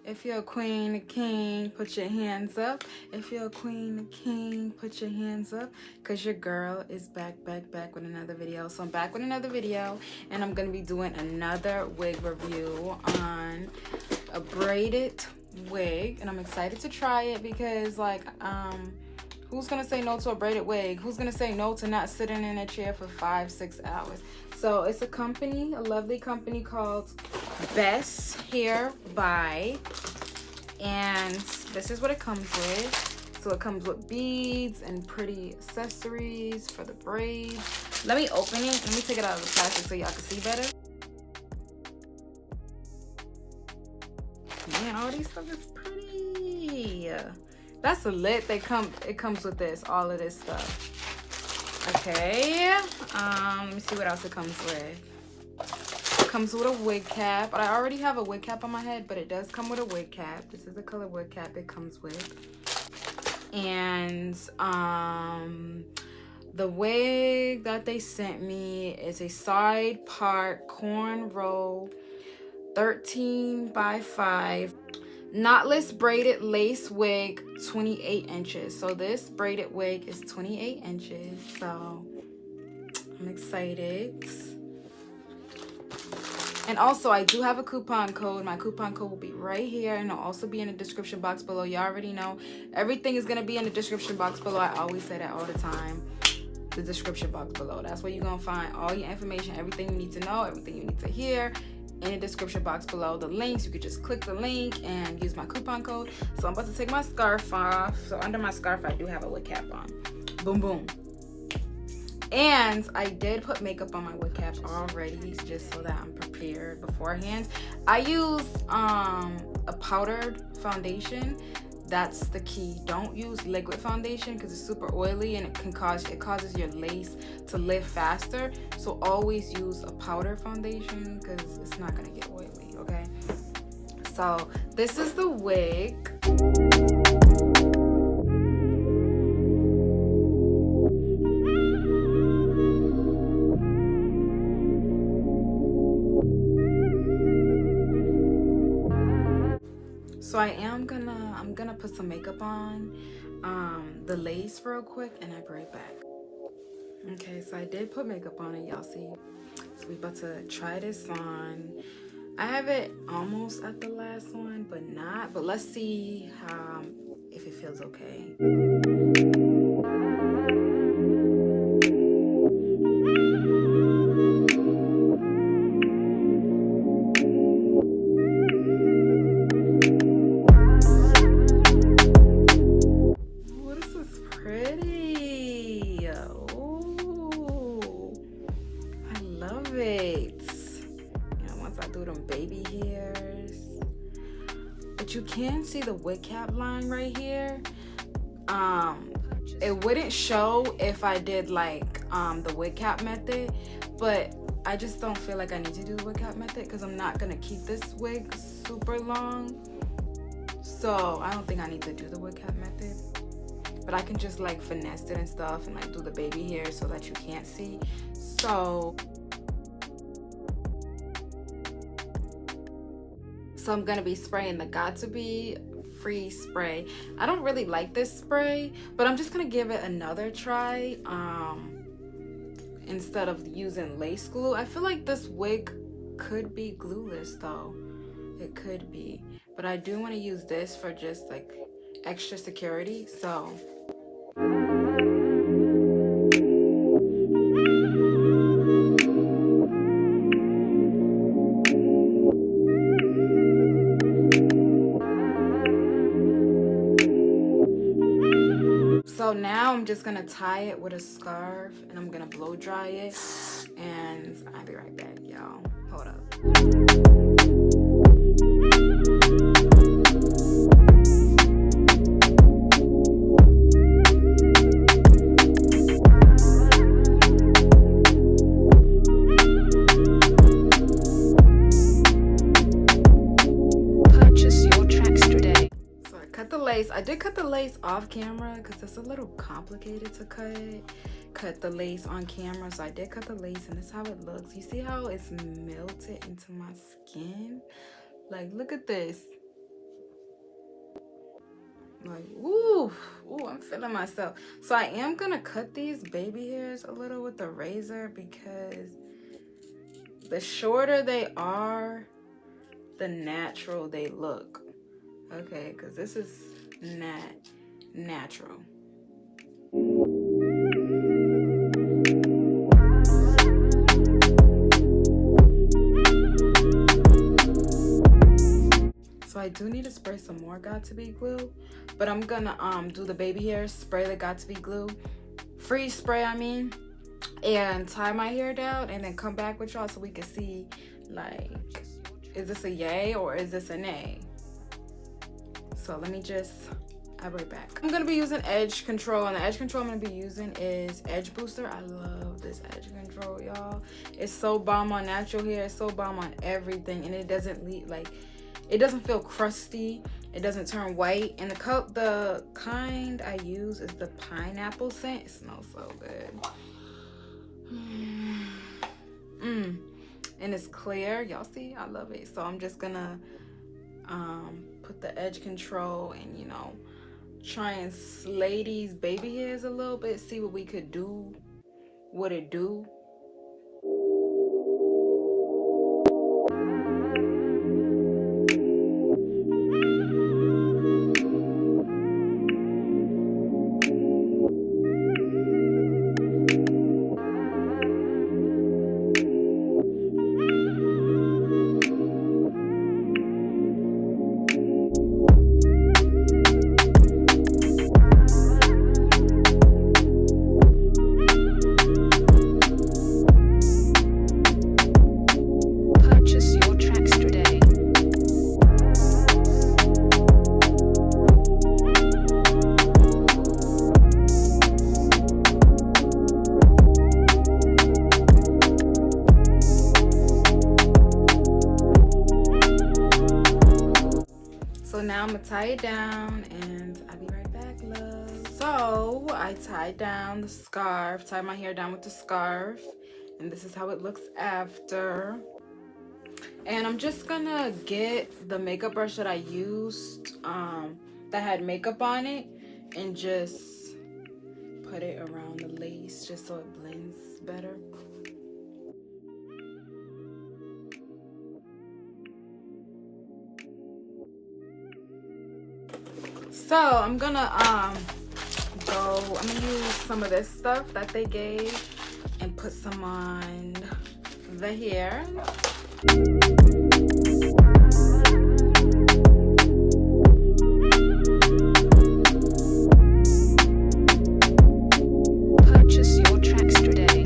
If you're a queen, a king, put your hands up. If you're a queen, a king, put your hands up. Because your girl is back with another video. So I'm back with another video. And I'm going to be doing another wig review on a braided wig. And I'm excited to try it because, like, who's going to say no to a braided wig? Who's going to say no to not sitting in a chair for 5-6 hours? So it's a company, a lovely company called Besthairbuy, and this is what it comes with. So it comes with beads and pretty accessories for the braids. Let me open it. Let me take it out of the plastic so y'all can see better. Man, all these stuff is pretty. That's a lit. It comes with this, all of this stuff. Okay, let me see what else it comes with. It comes with a wig cap, but I already have a wig cap on my head, but it does come with a wig cap. This is the color wig cap it comes with. And the wig that they sent me is a side part cornrow 13x5 knotless braided lace wig, 28 inches. So this braided wig is 28 inches. So I'm excited. And also I do have a coupon code. My coupon code will be right here, and it'll also be in the description box below. You already know everything is going to be in the description box below. I always say that all the time. The description box below. That's where you're going to find all your information, everything you need to know, everything you need to hear. In the description box below, the links, you could just click the link and use my coupon code. So I'm about to take my scarf off. So under my scarf I do have a wig cap on. Boom boom. And I did put makeup on my wig cap already, just so that I'm prepared beforehand. I use a powdered foundation. That's the key. Don't use liquid foundation because it's super oily and it causes your lace to lift faster. So always use a powder foundation because it's not gonna get oily, okay? So this is the wig. So I'm gonna put some makeup on the lace real quick, and I'll be right back. Okay, so I did put makeup on it, y'all see. So we about to try this on. I have it almost at the last one, but not. But let's see if it feels okay. You can see the wig cap line right here. It wouldn't show if I did like the wig cap method, but I just don't feel like I need to do the wig cap method because I'm not gonna keep this wig super long, so I don't think I need to do the wig cap method. But I can just like finesse it and stuff and like do the baby hair so that you can't see. So I'm gonna be spraying the Got To Be Free spray. I don't really like this spray, but I'm just gonna give it another try instead of using lace glue. I feel like this wig could be glueless though. It could be, but I do want to use this for just like extra security. So now I'm just gonna tie it with a scarf and I'm gonna blow dry it, and I'll be right back, y'all. Hold up. I did cut the lace off camera because it's a little complicated to cut the lace on camera. So I did cut the lace, and this is how it looks. You see how it's melted into my skin? Like, look at this. Like, ooh, I'm feeling myself. So I am gonna cut these baby hairs a little with the razor, because the shorter they are, the natural they look. Okay, because this is not natural. So I do need to spray some more Got2b glue, but I'm gonna do the baby hairs, spray the Got2b glue, freeze spray I mean, and tie my hair down, and then come back with y'all so we can see, like, is this a yay or is this a nay? So let me just, I'll be right back. I'm gonna be using edge control, and the edge control I'm gonna be using is Edge Booster. I love this edge control, y'all. It's so bomb on natural hair, it's so bomb on everything, and it doesn't leave, like, it doesn't feel crusty, it doesn't turn white, and the kind I use is the pineapple scent. It smells so good. And it's clear, y'all see, I love it. So I'm just gonna put the edge control and, you know, try and slay these baby hairs a little bit, see what we could do, what it do. So now I'm gonna tie it down, and I'll be right back, love. So I tied down the scarf, tied my hair down with the scarf, and this is how it looks after. And I'm just gonna get the makeup brush that I used that had makeup on it, and just put it around the lace just so it blends better. So I'm gonna use some of this stuff that they gave and put some on the hair. Purchase your tracks today.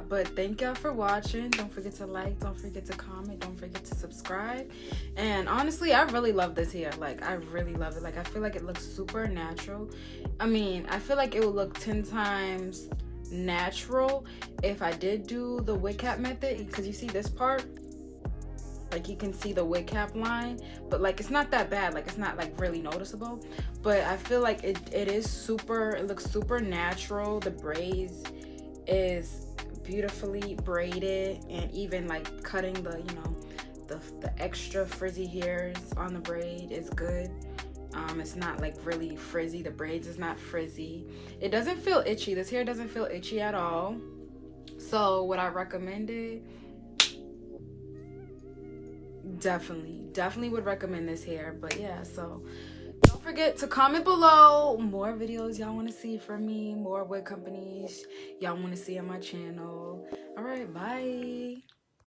But thank y'all for watching. Don't forget to like, don't forget to comment, don't forget to subscribe. And honestly, I really love this hair. Like, I really love it. Like, I feel like it looks super natural. I mean, I feel like it would look 10 times natural if I did do the wig cap method, because you see this part, like, you can see the wig cap line, but like, it's not that bad. Like, it's not like really noticeable, but I feel like it is super, it looks super natural. The braids is beautifully braided, and even like cutting the, you know, the extra frizzy hairs on the braid is good. It's not like really frizzy. The braids is not frizzy. It doesn't feel itchy. This hair doesn't feel itchy at all. So would I recommend it? Definitely would recommend this hair. But yeah, so don't forget to comment below more videos y'all want to see from me, more wig companies y'all want to see on my channel. All right, bye.